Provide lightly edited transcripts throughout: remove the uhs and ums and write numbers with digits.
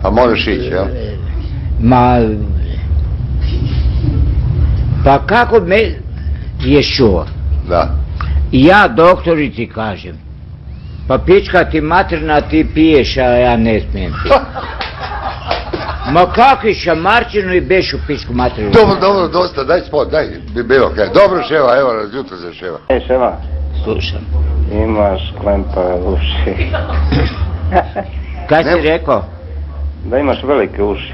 Pa možeš ići, jel? Ma... Pa kako me ješ čuo? Da. Ja doktorici kažem, pa pička ti materna, ti piješ, a ja ne smijem piti. Ma kakvi šamarčinu i bešu pičku materinu. Dobro, dosta, daj spot, daj, bilo kaj. Dobro ševa, evo, razjutra se ševa. Ševa, Slušam. imaš klempave uši. Kaj si rekao? Da imaš velike uši.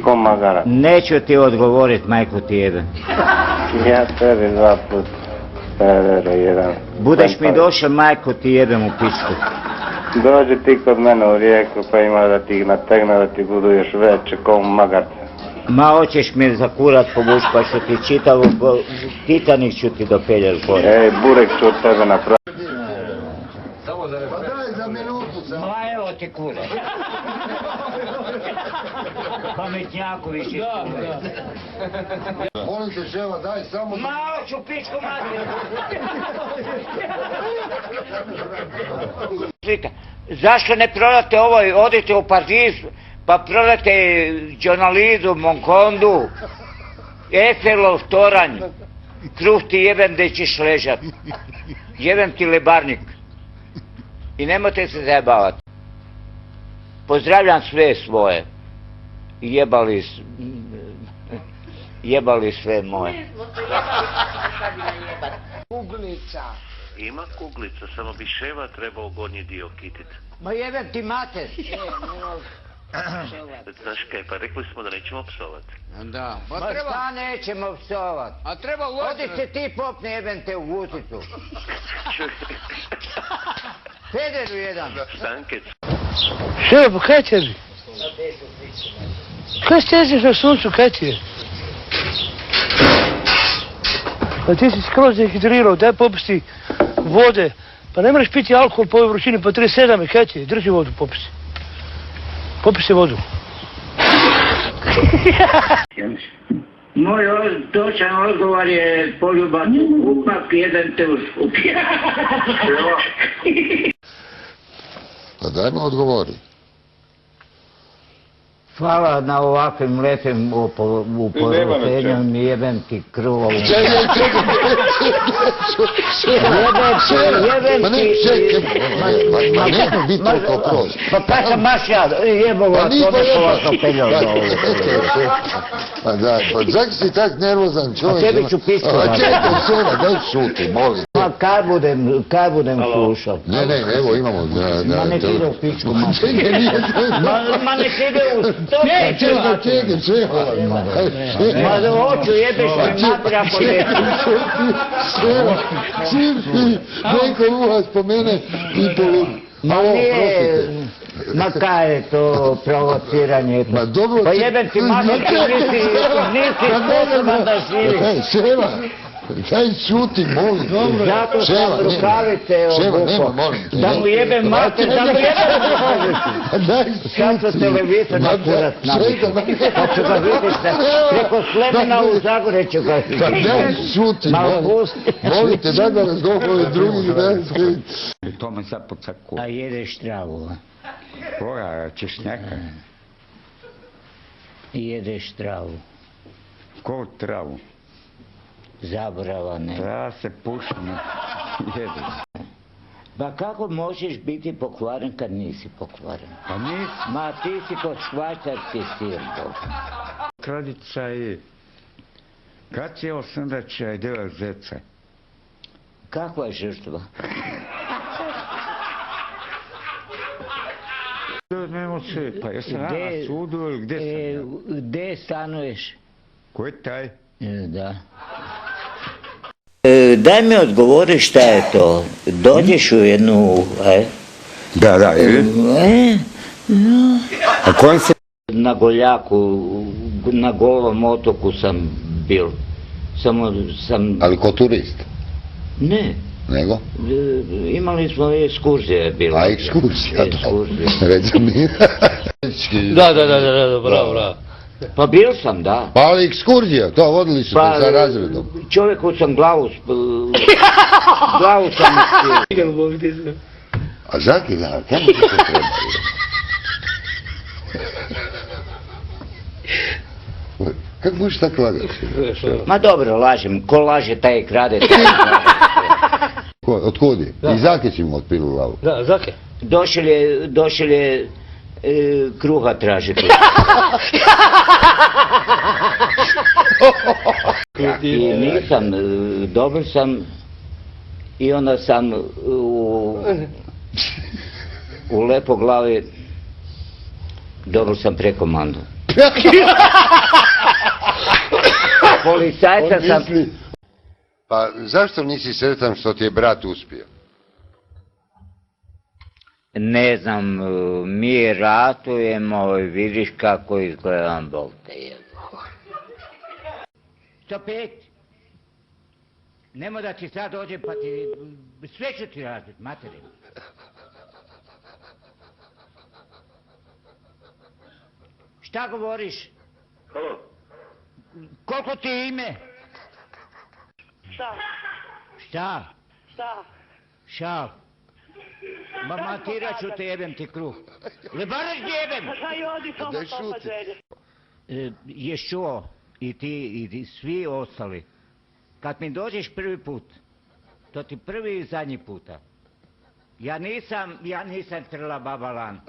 Ko magara. Neću ti odgovorit, majku ti jebem. Ja tebi 2 put. Pedero jedan. Budeš mi došao, majku ti jebem u pičku. Dođi ti kod mene u Rijeku pa ima da ti ih nategne da ti budu još veće ko magarce. Ma hoćeš mi za kurat povuć pa ću ti čitavu Titanik ću ti dopeljati gore. Ej, burek ću od tebe napraviti. Pa daj za minutu sam. Ma evo ti kurat. Pametnjaku više. Molim te ševa, daj samo... Ma hoću pičku materinu. Zašto ne prodate ovo, odite u Pariz, pa prodate Džonalizu, Monkondu, Efelov toranj, kruh ti jebem gdje ćeš ležat, jebem ti lebarnik i nemojte se zajebavati. Pozdravljam sve svoje, jebali sve moje. Kuglica. Ima kuglica, samo bi ševa trebao gornji dio kitit. Ma jebem ti mater. Znaš kaj, pa rekli smo da nećemo psovat. Da. Ma šta nećemo psovat? A treba Odi se ti popne jebem te u guzicu. Pederu jedan. Stankec. Ševa, pa kaj tebi? Kaj steziš na suncu, kaj ti je? Pa ti si skroz dehidrirao, daj popusti vode. Pa ne moraš piti alkohol po ovoj vrućini, pa 37 je, kaj ti je? Drži vodu, popusti. Popusti vodu. Moj točan odgovor je poljubac upak, jedan te uskupi. Pa daj mi odgovori. Hvala na ovakvim lepim uporučenjem, jebem ti kruva u... Čekaj, Jebem ti... Ma nemoj biti toliko prost. Pa kaj sam maš ja, jebova, to me polako peljao do ovog. Pa daj, pa zak si tak nervozan čovjek. A tebi ću pičku dati. Čekaj, ševa, daj šuti, molim. Ma kaj budem slušao? Ne, evo imamo da... Ma nek ide u pičku mater. Čekaj, nije... Ma nek ide u stopu. Čekaj, ševa. Ma da hoću jebeš mi mater ako ne... Ševa, čim ti neko ruha spomene i poludi. Ma nije... Ma kaj je to provociranje? Ma dobro... Pa jebem ti mater, nisi sposoban da živiš. Ševa, daj šuti, molim. Zato sam rukavice obukao. Da mu jebem mater, da mu jebem rukavice. Daj Kad su televizor na kurac nabiti. Pa ću ga vidiš preko Slemena u Zagore ću ga vidiš. Pa daj šuti, molim te, daj da razgovore drugi, daj šuti. To me sad pocaku. A jedeš travu. Koja češnjaka? Jedeš travu. Koju travu? Zabrava ne. Ja se pušim, jedu. Pa kako možeš biti pokvaren kad nisi pokvaren? Pa nisi. Ma ti si kod švajcarski sir. Kraljica je. Kad je osndaća dela zeca? Kakva je žrtva? Nemo se, pa jesam na sudu ili gdje sam? Gdje stanuješ? Ko je taj? Da. Daj mi odgovori šta je to. Dođeš u jednu... Da, a kojem se... Na Goljaku, na Golom otoku sam bil. Samo sam... Ali ko turist? Ne. Nego? Imali smo ekskurzije bilo. A ekskurzija, Ekskurzije. Recimo mi. Da, bravo. Pa bil sam, da. Pa ali ekskurzija, to vodili su te sa razredom. Čovjeku sam glavu sam... A zaki da, kamo ti se treba? Kako možeš tako lagati? Ma dobro, lažem. Ko laže, taj i krade. Taj i krade. Od kud je? I Zake si mu otpili glavu. Da, Zake. Došel je kruha tražiti. I nisam, dobil sam i onda sam u Lepoglavi dobil sam prekomandu. Policajca sam... Pa zašto nisi sretan što ti je brat uspio? Ne znam, mi ratujemo i vidiš kako izgledam, Bog te jebe. 105. Nemo da ti sad dođem pa ti... Sve ću ti razbiti, materinu. Šta govoriš? Halo? Koliko ti je ime? Šta? Šta? Šta? Šal. Ma matirat ću te, jebem ti kruh. Lebaraš jebem! Daj odi Daj samo šuti. E, ješ čuo i ti svi ostali. Kad mi dođeš prvi put, to ti prvi i zadnji puta. Ja nisam trla babalan.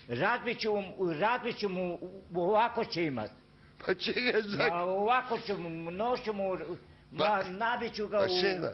Razbit ću mu, ovako će imat. Pa čega Zake? Ovako ću mu, nošću mu, nabit ću ga Pa u... šena.